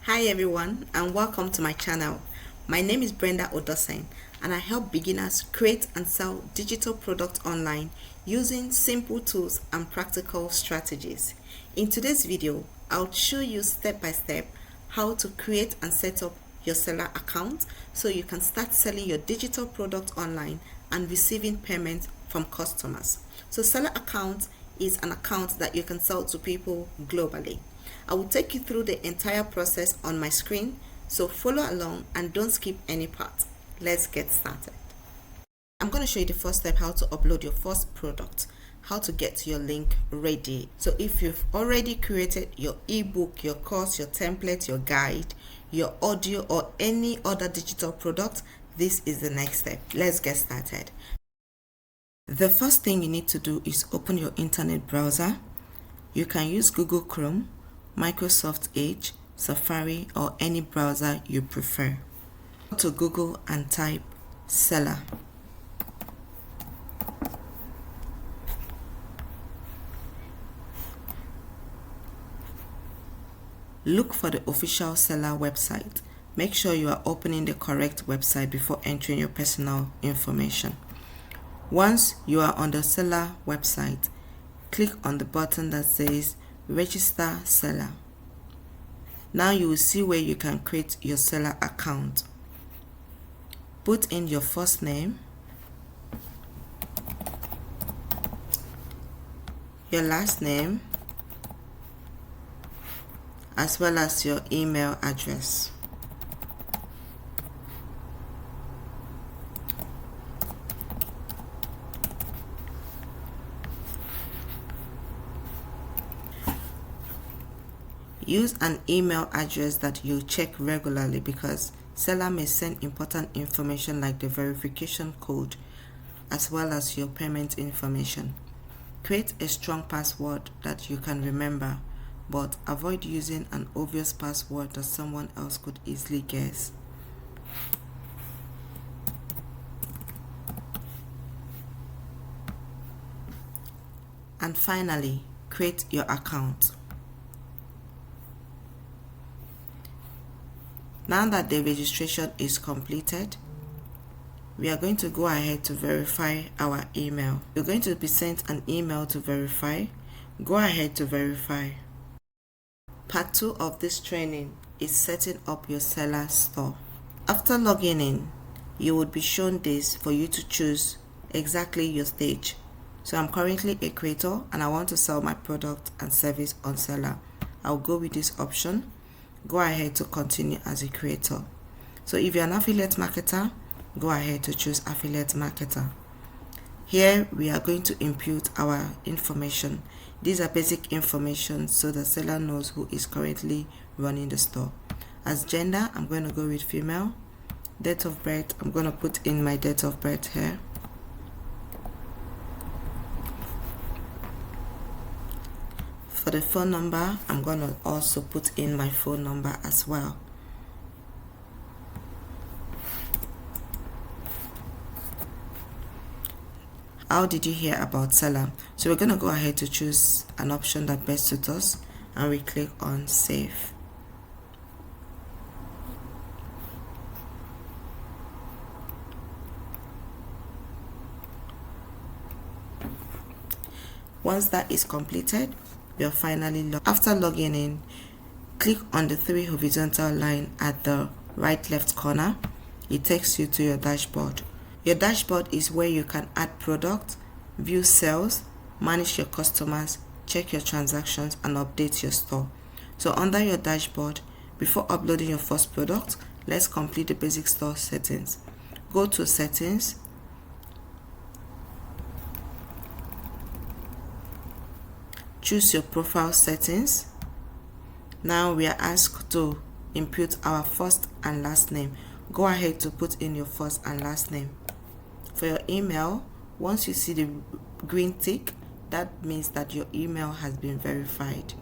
Hi everyone and welcome to my channel. My name is Brenda Odosen and I help beginners create and sell digital products online using simple tools and practical strategies. In today's video, I'll show you step by step how to create and set up your Selar account so you can start selling your digital product online and receiving payments from customers. So Selar account is an account that you can sell to people globally. I will take you through the entire process on my screen, so follow along and don't skip any part. Let's get started. I'm going to show you the first step, how to upload your first product, how to get your link ready. So if you've already created your ebook, your course, your template, your guide, your audio or any other digital product, this is the next step. Let's get started. The first thing you need to do is open your internet browser. You can use Google Chrome, Microsoft Edge, Safari, or any browser you prefer. Go to Google and type Selar. Look for the official Selar website. Make sure you are opening the correct website before entering your personal information. Once you are on the Selar website, click on the button that says Register Selar. Now you will see where you can create your Selar account. Put in your first name, your last name, as well as your email address. Use an email address that you check regularly because Selar may send important information like the verification code as well as your payment information. Create a strong password that you can remember, but avoid using an obvious password that someone else could easily guess. And finally, create your account. Now that the registration is completed, we are going to go ahead to verify our email. You're going to be sent an email to verify. Go ahead to verify. Part 2 of this training is setting up your Selar store. After logging in, you would be shown this for you to choose exactly your stage. So I'm currently a creator and I want to sell my product and service on Selar. I'll go with this option. Go ahead to continue as a creator. So if you're an affiliate marketer, go ahead to choose affiliate marketer. Here we are going to input our information. These are basic information so the seller knows who is currently running the store. As gender, I'm going to go with female. Date of birth, I'm going to put in my date of birth here. For the phone number, I'm going to also put in my phone number as well. How did you hear about Selar? So we're going to go ahead to choose an option that best suits us and we click on Save. Once that is completed, we are finally logged. After logging in, click on the 3 horizontal lines at the right left corner. It takes you to your dashboard. Your dashboard is where you can add products, view sales, manage your customers, check your transactions, and update your store. So under your dashboard, before uploading your first product, let's complete the basic store settings. Go to Settings. Choose your profile settings. Now we are asked to input our first and last name. Go ahead to put in your first and last name. For your email, once you see the green tick, that means that your email has been verified.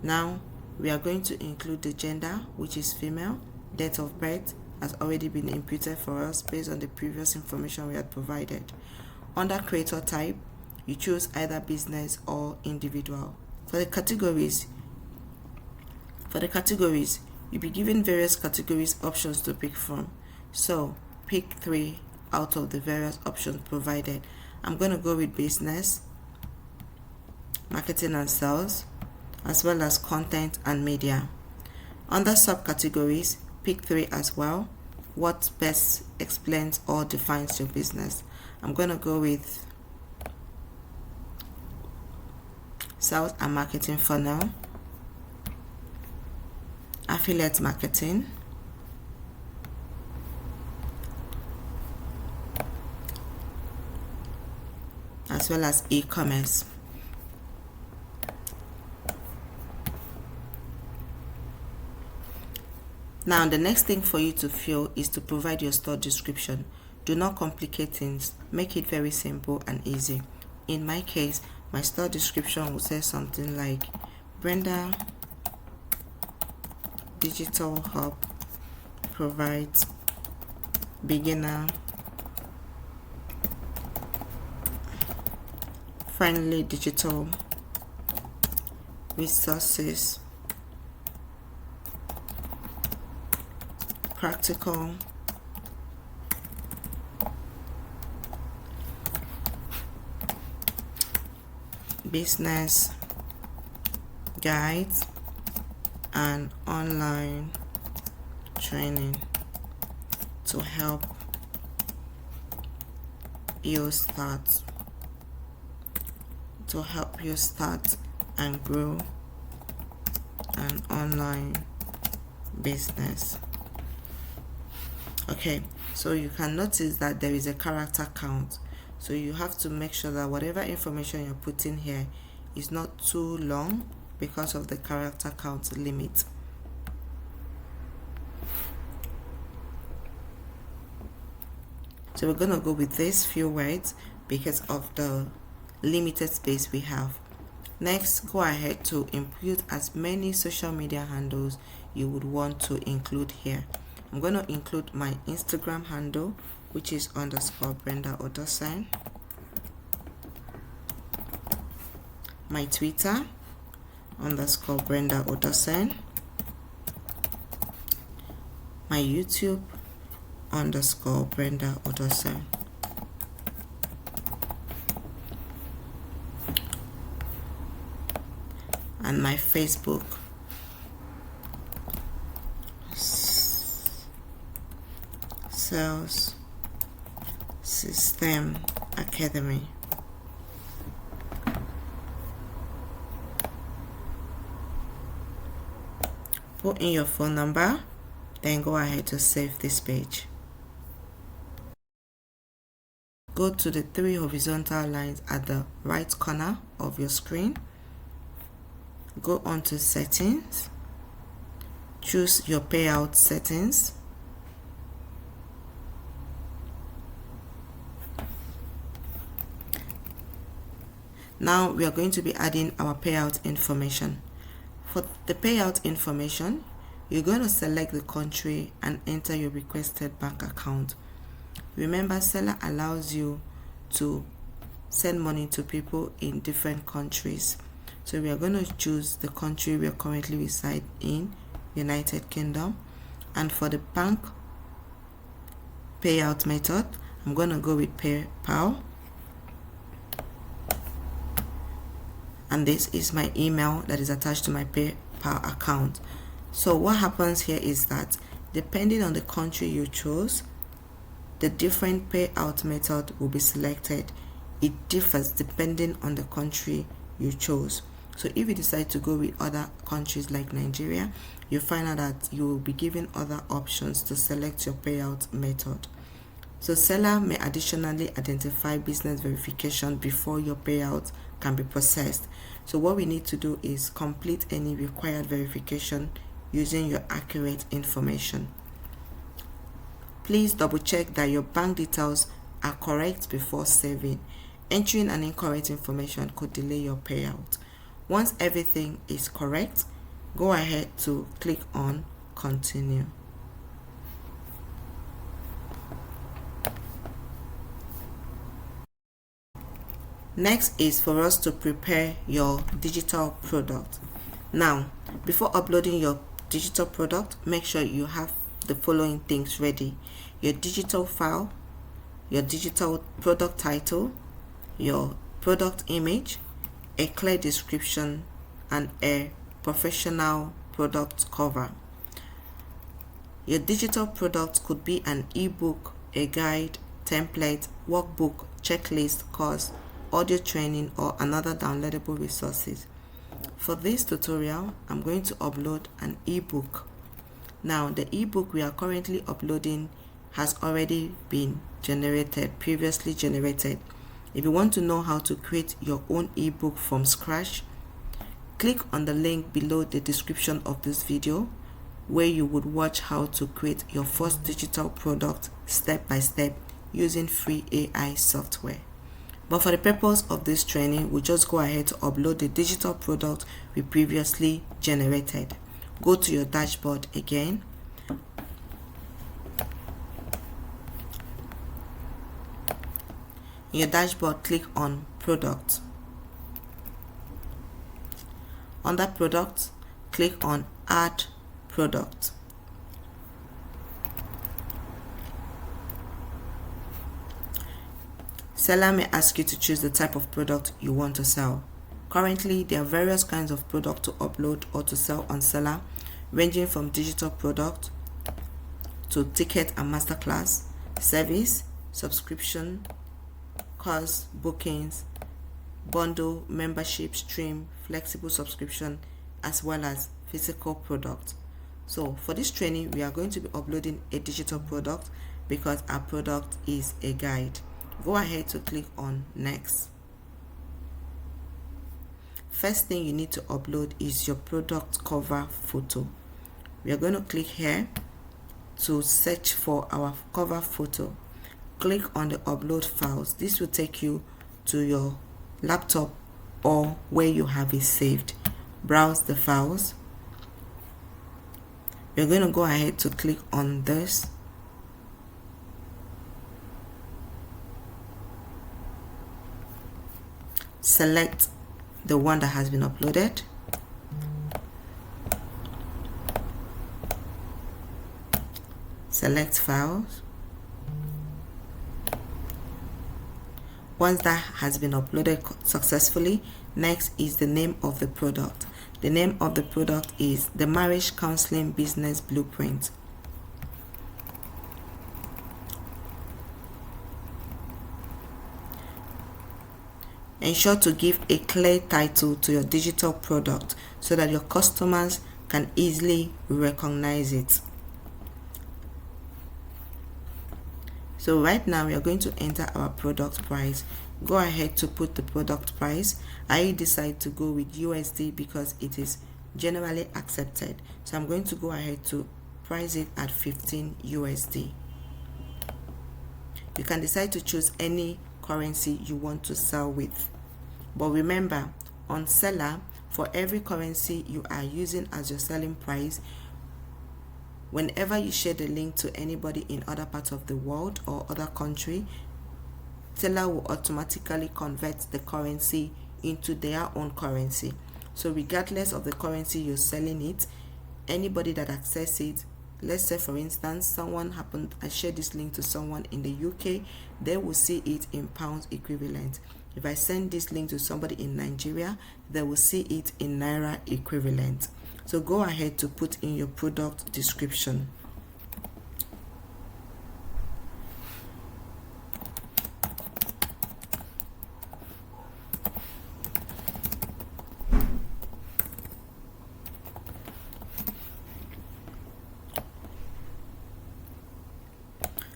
Now we are going to include the gender, which is female. Date of birth has already been inputted for us based on the previous information we had provided. Under creator type, you choose either business or individual. For the categories, You'll be given various categories options to pick from. So pick 3 out of the various options provided. I'm going to go with business, marketing and sales, as well as content and media. Under subcategories, pick 3 as well. What best explains or defines your business? I'm going to go with sales and marketing funnel, affiliate marketing, as well as e-commerce. Now, the next thing for you to fill is to provide your store description. Do not complicate things. Make it very simple and easy. In my case, my store description will say something like Brenda Digital Hub provides beginner friendly digital resources, practical business guides and online training to help you start and grow an online business. Okay, so you can notice that there is a character count, so you have to make sure that whatever information you're putting here is not too long because of the character count limit. So we're going to go with these few words because of the limited space we have. Next, go ahead to input as many social media handles you would want to include here. I'm going to include my Instagram handle, which is _Brenda Odosen, my Twitter _Brenda Odosen, my YouTube _Brenda Odosen, and my Facebook Sales System Academy. Put in your phone number, then go ahead to save this page. Go to the 3 horizontal lines at the right corner of your screen. Go on to settings, choose your payout settings. Now we are going to be adding our payout information. For the payout information, you're going to select the country and enter your requested bank account. Remember, Selar allows you to send money to people in different countries. So we are going to choose the country we are currently reside in, United Kingdom. And for the bank payout method, I'm going to go with PayPal. And this is my email that is attached to my PayPal account. So what happens here is that depending on the country you chose, the different payout method will be selected. It differs depending on the country you chose. So if you decide to go with other countries like Nigeria, you find out that you will be given other options to select your payout method. So Selar may additionally identify business verification before your payout can be processed. So what we need to do is complete any required verification using your accurate information. Please double check that your bank details are correct before saving. Entering an incorrect information could delay your payout. Once everything is correct, go ahead to click on continue. Next is for us to prepare your digital product. Now, before uploading your digital product, make sure you have the following things ready: your digital file, your digital product title, your product image, a clear description, and a professional product cover. Your digital product could be an ebook, a guide, template, workbook, checklist, course, audio training, or another downloadable resources. For this tutorial, I'm going to upload an ebook. Now, the ebook we are currently uploading has already been previously generated. If you want to know how to create your own ebook from scratch, click on the link below the description of this video, where you would watch how to create your first digital product step by step using free AI software. But for the purpose of this training, we'll just go ahead to upload the digital product we previously generated. Go to your dashboard again. In your dashboard, click on Product. Under Product, click on Add Product. Seller may ask you to choose the type of product you want to sell. Currently, there are various kinds of product to upload or to sell on Selar, ranging from digital product to ticket and masterclass, service, subscription, course, bookings, bundle, membership, stream, flexible subscription, as well as physical product. So for this training, we are going to be uploading a digital product because our product is a guide. Go ahead to click on Next. First thing you need to upload is your product cover photo. We are going to click here to search for our cover photo. Click on the upload files. This will take you to your laptop or where you have it saved. Browse the files. You're going to go ahead to click on this. Select the one that has been uploaded. Select files. Once that has been uploaded successfully, next is the name of the product. The name of the product is the Marriage Counseling Business Blueprint. Ensure to give a clear title to your digital product so that your customers can easily recognize it. So right now we are going to enter our product price. Go ahead to put the product price. I decide to go with USD because it is generally accepted. So I'm going to go ahead to price it at 15 USD. You can decide to choose any currency you want to sell with. But remember, on Selar, for every currency you are using as your selling price, whenever you share the link to anybody in other parts of the world or other country, Selar will automatically convert the currency into their own currency. So regardless of the currency you're selling it, anybody that accesses it, let's say for instance, I shared this link to someone in the UK, they will see it in pounds equivalent. If I send this link to somebody in Nigeria, they will see it in Naira equivalent. So go ahead to put in your product description.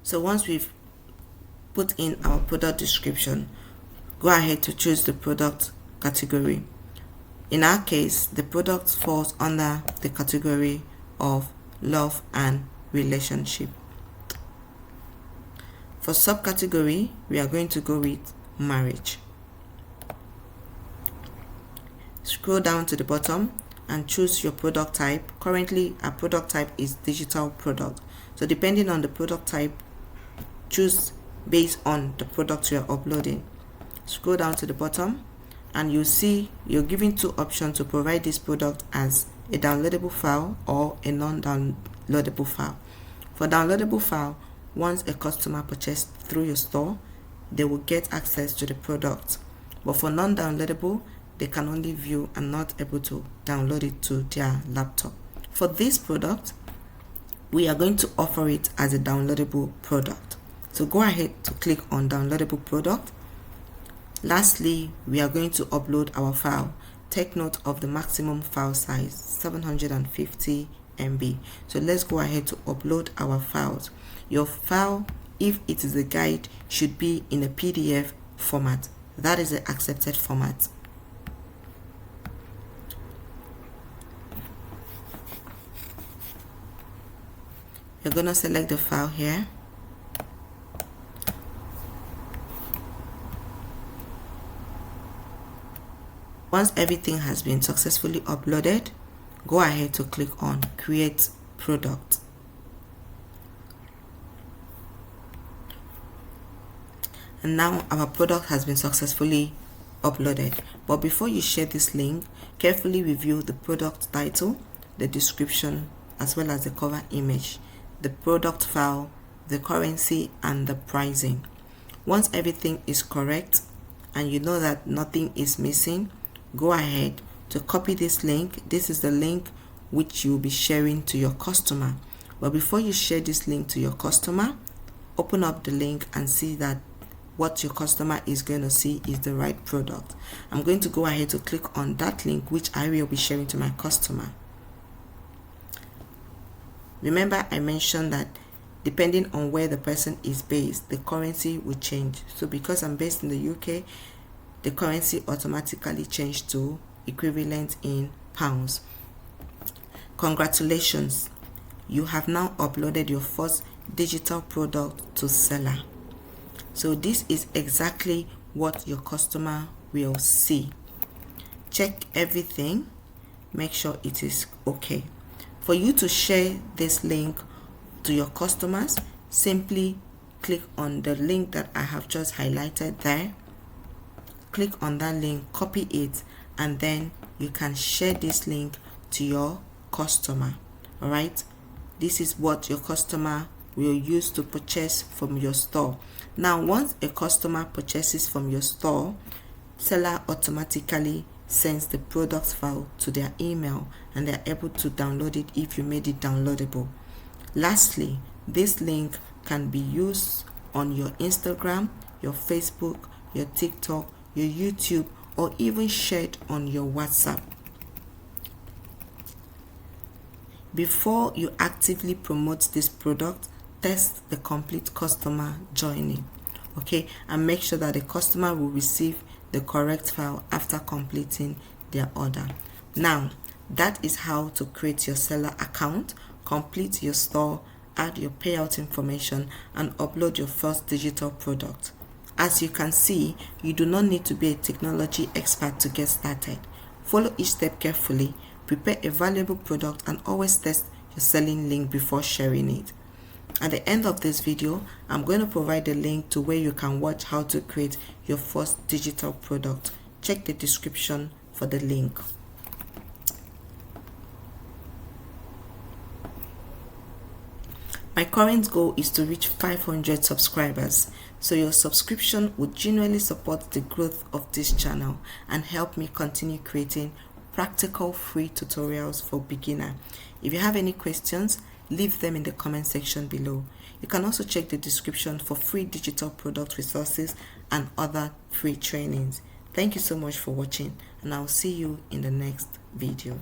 So once we've put in our product description, go ahead to choose the product category. In our case, the product falls under the category of love and relationship. For subcategory, we are going to go with marriage. Scroll down to the bottom and choose your product type. Currently, our product type is digital product. So depending on the product type, choose based on the product you are uploading. Scroll down to the bottom and you'll see you're given two options to provide this product as a downloadable file or a non-downloadable file. For downloadable file, once a customer purchased through your store, they will get access to the product. But for non-downloadable, they can only view and not able to download it to their laptop. For this product, we are going to offer it as a downloadable product. So go ahead to click on downloadable product. Lastly, we are going to upload our file. Take note of the maximum file size, 750 MB. So let's go ahead to upload our files. Your file, if it is a guide, should be in a PDF format. That is the accepted format. You're going to select the file here. Once everything has been successfully uploaded, go ahead to click on Create Product. And now our product has been successfully uploaded. But before you share this link, carefully review the product title, the description, as well as the cover image, the product file, the currency, and the pricing. Once everything is correct and you know that nothing is missing, go ahead to copy this link. This is the link which you'll be sharing to your customer. But before you share this link to your customer, open up the link and see that what your customer is going to see is the right product. I'm going to go ahead to click on that link which I will be sharing to my customer. Remember, I mentioned that depending on where the person is based, the currency will change. So because I'm based in the UK, the currency automatically changed to equivalent in pounds. Congratulations, you have now uploaded your first digital product to Selar. So this is exactly what your customer will see. Check everything, make sure it is okay. For you to share this link to your customers, simply click on the link that I have just highlighted there. Click on that link, copy it, and then you can share this link to your customer. Alright, this is what your customer will use to purchase from your store. Now, once a customer purchases from your store, Selar automatically sends the product file to their email and they're able to download it if you made it downloadable. Lastly, this link can be used on your Instagram, your Facebook, your TikTok, your YouTube, or even shared on your WhatsApp. Before you actively promote this product, test the complete customer journey, okay, and make sure that the customer will receive the correct file after completing their order. Now, that is how to create your Selar account, complete your store, add your payout information, and upload your first digital product. As you can see, you do not need to be a technology expert to get started. Follow each step carefully, prepare a valuable product, and always test your selling link before sharing it. At the end of this video, I'm going to provide a link to where you can watch how to create your first digital product. Check the description for the link. My current goal is to reach 500 subscribers, so your subscription would genuinely support the growth of this channel and help me continue creating practical free tutorials for beginners. If you have any questions, leave them in the comment section below. You can also check the description for free digital product resources and other free trainings. Thank you so much for watching, and I'll see you in the next video.